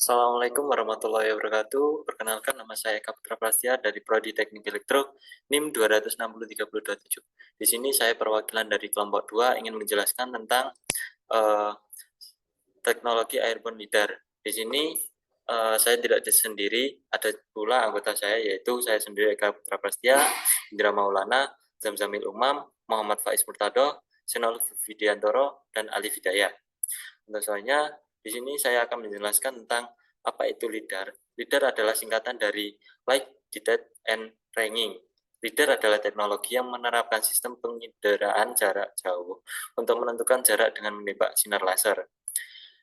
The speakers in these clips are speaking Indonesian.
Assalamualaikum warahmatullahi wabarakatuh. Perkenalkan, nama saya Eka Putra Prastya dari Prodi Teknik Elektro NIM 2603027. Di sini saya perwakilan dari kelompok 2 ingin menjelaskan tentang eh, teknologi airborne lidar. Di sini saya tidak sendiri, ada pula anggota saya, yaitu saya sendiri Eka Putra Prastya, Indra Maulana, Zamzamil Umam, Muhammad Faiz Murtado, Senol Widiantoro, dan Ali Hidayah. Untuk soalnya, di sini saya akan menjelaskan tentang apa itu LIDAR. LIDAR adalah singkatan dari Light, Detect, and Ranging. LIDAR adalah teknologi yang menerapkan sistem penginderaan jarak jauh untuk menentukan jarak dengan menembak sinar laser.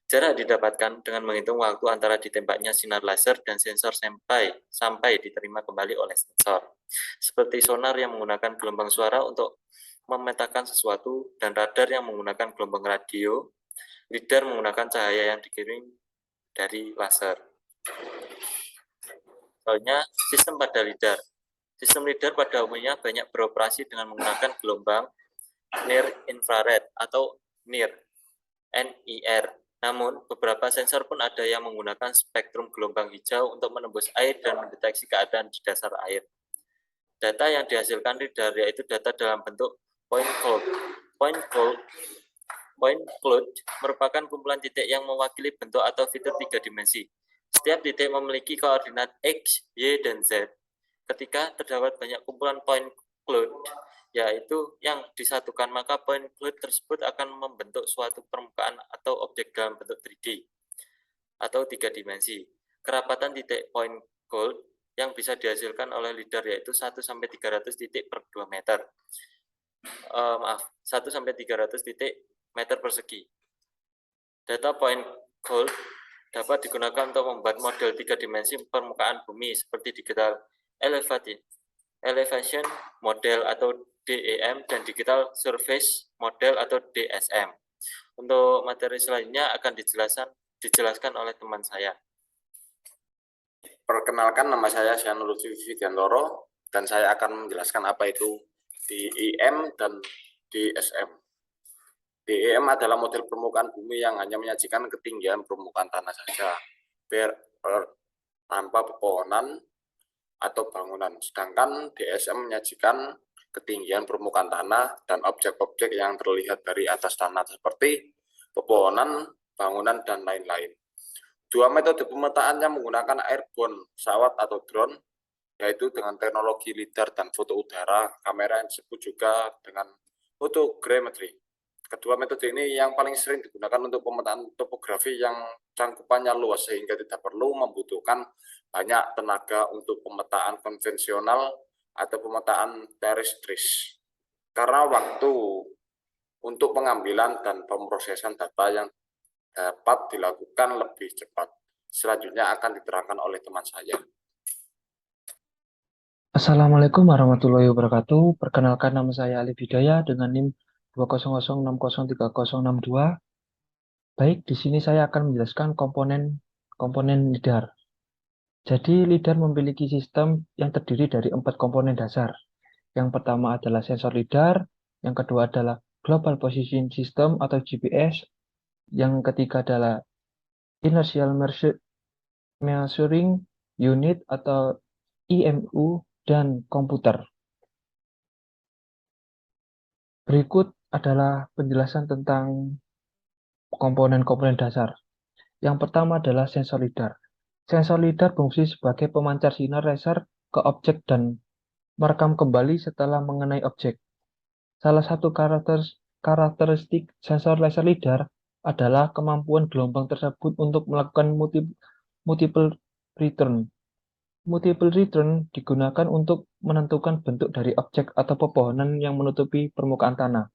Jarak didapatkan dengan menghitung waktu antara ditembaknya sinar laser dan sensor sampai diterima kembali oleh sensor. Seperti sonar yang menggunakan gelombang suara untuk memetakan sesuatu dan radar yang menggunakan gelombang radio, LIDAR menggunakan cahaya yang dikirim dari laser. Soalnya sistem pada LIDAR. Sistem LIDAR pada umumnya banyak beroperasi dengan menggunakan gelombang near infrared atau NIR. Namun, beberapa sensor pun ada yang menggunakan spektrum gelombang hijau untuk menembus air dan mendeteksi keadaan di dasar air. Data yang dihasilkan LIDAR yaitu data dalam bentuk point cloud. Point cloud merupakan kumpulan titik yang mewakili bentuk atau fitur 3 dimensi. Setiap titik memiliki koordinat X, Y, dan Z. Ketika terdapat banyak kumpulan point cloud, yaitu yang disatukan, maka point cloud tersebut akan membentuk suatu permukaan atau objek dalam bentuk 3D atau 3 dimensi. Kerapatan titik point cloud yang bisa dihasilkan oleh LIDAR yaitu 1-300 titik per 2 meter. 1-300 titik meter persegi. Data point cloud dapat digunakan untuk membuat model 3 dimensi permukaan bumi seperti digital elevation model atau DEM dan digital surface model atau DSM. Untuk materi selanjutnya akan dijelaskan oleh teman saya. Perkenalkan, nama saya Senol Widiantoro dan saya akan menjelaskan apa itu DEM dan DSM. DEM adalah model permukaan bumi yang hanya menyajikan ketinggian permukaan tanah saja, tanpa pepohonan atau bangunan. Sedangkan DSM menyajikan ketinggian permukaan tanah dan objek-objek yang terlihat dari atas tanah seperti pepohonan, bangunan, dan lain-lain. Dua metode pemetaannya menggunakan airborne, pesawat atau drone, yaitu dengan teknologi LIDAR dan foto udara. Kamera yang disebut juga dengan photogrammetry. Kedua metode ini yang paling sering digunakan untuk pemetaan topografi yang cangkupannya luas sehingga tidak perlu membutuhkan banyak tenaga untuk pemetaan konvensional atau pemetaan terrestris. Karena waktu untuk pengambilan dan pemrosesan data yang dapat dilakukan lebih cepat. Selanjutnya akan diterangkan oleh teman saya. Assalamualaikum warahmatullahi wabarakatuh. Perkenalkan, nama saya Ali Hidayah dengan NIM 200603062. Baik, di sini saya akan menjelaskan komponen LIDAR. Jadi, LIDAR memiliki sistem yang terdiri dari 4 komponen dasar. Yang pertama adalah sensor LIDAR, yang kedua adalah Global Position System atau GPS, yang ketiga adalah Inertial Measuring Unit atau IMU, dan komputer. Berikut adalah penjelasan tentang komponen-komponen dasar. Yang pertama adalah sensor LIDAR. Sensor LIDAR berfungsi sebagai pemancar sinar laser ke objek dan merekam kembali setelah mengenai objek. Salah satu karakteristik sensor laser LIDAR adalah kemampuan gelombang tersebut untuk melakukan multiple return. Multiple return digunakan untuk menentukan bentuk dari objek atau pepohonan yang menutupi permukaan tanah.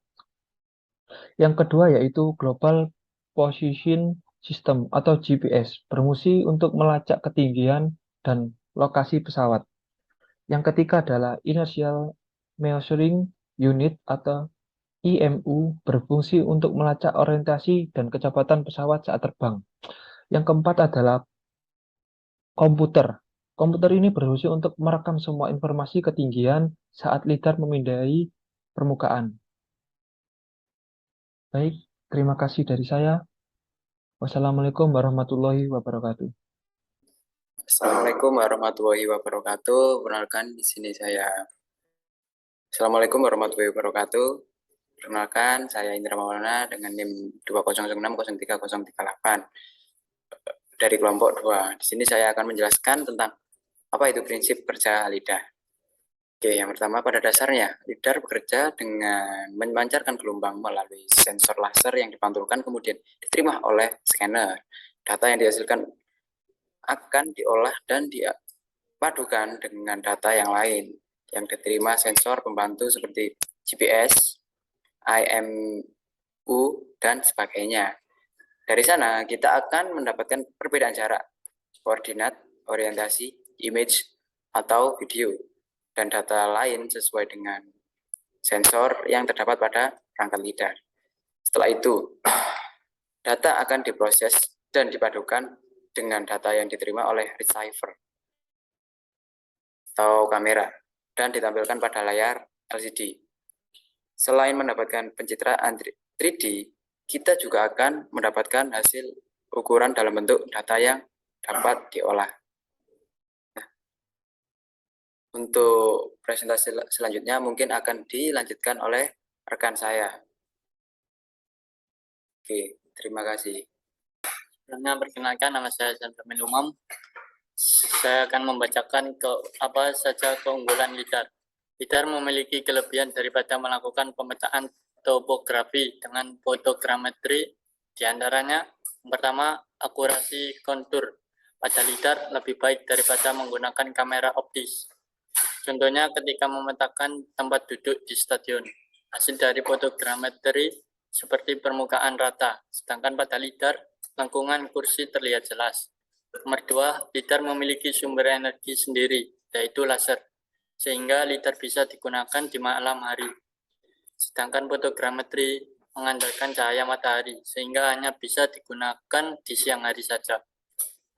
Yang kedua yaitu Global Position System atau GPS, berfungsi untuk melacak ketinggian dan lokasi pesawat. Yang ketiga adalah Inertial Measuring Unit atau IMU, berfungsi untuk melacak orientasi dan kecepatan pesawat saat terbang. Yang keempat adalah komputer. Komputer ini berfungsi untuk merekam semua informasi ketinggian saat LIDAR memindai permukaan. Baik, terima kasih dari saya. Wassalamualaikum warahmatullahi wabarakatuh. Assalamualaikum warahmatullahi wabarakatuh. Perkenalkan di sini saya. Assalamualaikum warahmatullahi wabarakatuh. Perkenalkan saya Indra Maulana dengan NIM 2006030338 dari kelompok 2. Di sini saya akan menjelaskan tentang apa itu prinsip kerja lidah. Oke, yang pertama pada dasarnya lidar bekerja dengan memancarkan gelombang melalui sensor laser yang dipantulkan kemudian diterima oleh scanner. Data yang dihasilkan akan diolah dan dipadukan dengan data yang lain yang diterima sensor pembantu seperti GPS, IMU, dan sebagainya. Dari sana kita akan mendapatkan perbedaan jarak, koordinat, orientasi, image, atau video, dan data lain sesuai dengan sensor yang terdapat pada perangkat lidar. Setelah itu, data akan diproses dan dipadukan dengan data yang diterima oleh receiver atau kamera dan ditampilkan pada layar LCD. Selain mendapatkan pencitraan 3D, kita juga akan mendapatkan hasil ukuran dalam bentuk data yang dapat diolah. Nah, untuk presentasi selanjutnya mungkin akan dilanjutkan oleh rekan saya. Oke, terima kasih. Sebelumnya perkenalkan, nama saya Santamin Umam. Saya akan membacakan apa saja keunggulan lidar. Lidar memiliki kelebihan daripada melakukan pemetaan topografi dengan fotogrametri. Di antaranya, yang pertama, akurasi kontur. Pada lidar lebih baik daripada menggunakan kamera optis. Contohnya ketika memetakan tempat duduk di stadion. Hasil dari fotogrametri seperti permukaan rata, sedangkan pada lidar lengkungan kursi terlihat jelas. Nomor 2, lidar memiliki sumber energi sendiri, yaitu laser, sehingga lidar bisa digunakan di malam hari. Sedangkan fotogrametri mengandalkan cahaya matahari, sehingga hanya bisa digunakan di siang hari saja.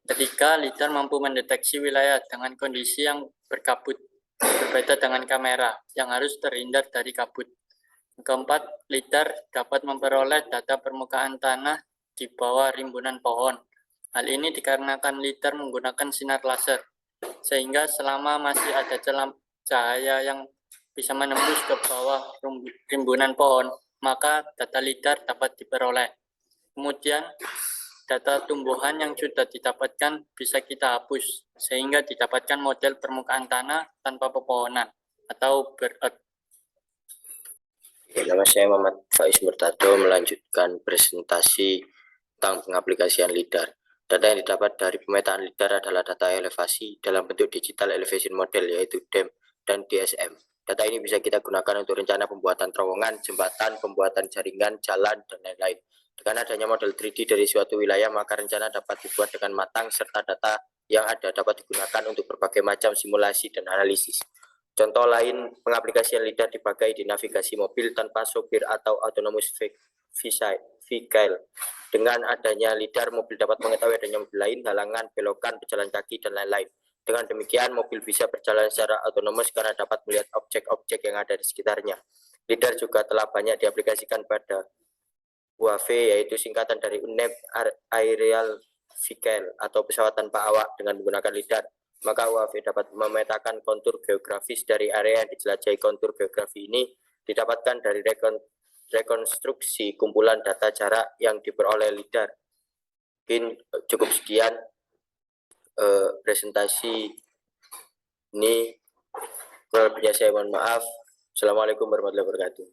Ketiga, lidar mampu mendeteksi wilayah dengan kondisi yang berkabut, berbeda dengan kamera yang harus terhindar dari kabut. Keempat, lidar dapat memperoleh data permukaan tanah di bawah rimbunan pohon. Hal ini dikarenakan lidar menggunakan sinar laser, sehingga selama masih ada cahaya yang bisa menembus ke bawah rimbunan pohon, maka data lidar dapat diperoleh. Kemudian, data tumbuhan yang sudah didapatkan bisa kita hapus, sehingga didapatkan model permukaan tanah tanpa pepohonan atau bird. Nama saya Muhammad Faiz Murtado, melanjutkan presentasi tentang pengaplikasian lidar. Data yang didapat dari pemetaan lidar adalah data elevasi dalam bentuk digital elevation model, yaitu DEM dan DSM. Data ini bisa kita gunakan untuk rencana pembuatan terowongan, jembatan, pembuatan jaringan, jalan, dan lain-lain. Dengan adanya model 3D dari suatu wilayah, maka rencana dapat dibuat dengan matang, serta data yang ada dapat digunakan untuk berbagai macam simulasi dan analisis. Contoh lain, pengaplikasian lidar dipakai di navigasi mobil tanpa sopir atau autonomous vehicle. Dengan adanya lidar, mobil dapat mengetahui adanya mobil lain, halangan, belokan, pejalan kaki, dan lain-lain. Dengan demikian, mobil bisa berjalan secara otonom karena dapat melihat objek-objek yang ada di sekitarnya. Lidar juga telah banyak diaplikasikan pada UAV, yaitu singkatan dari Unmanned Aerial Vehicle atau pesawat tanpa awak. Dengan menggunakan lidar, maka UAV dapat memetakan kontur geografis dari area yang dijelajahi. Kontur geografi ini didapatkan dari rekonstruksi kumpulan data jarak yang diperoleh lidar. Mungkin cukup sekian presentasi ini. Kurang lebihnya saya mohon maaf. Assalamualaikum warahmatullahi wabarakatuh.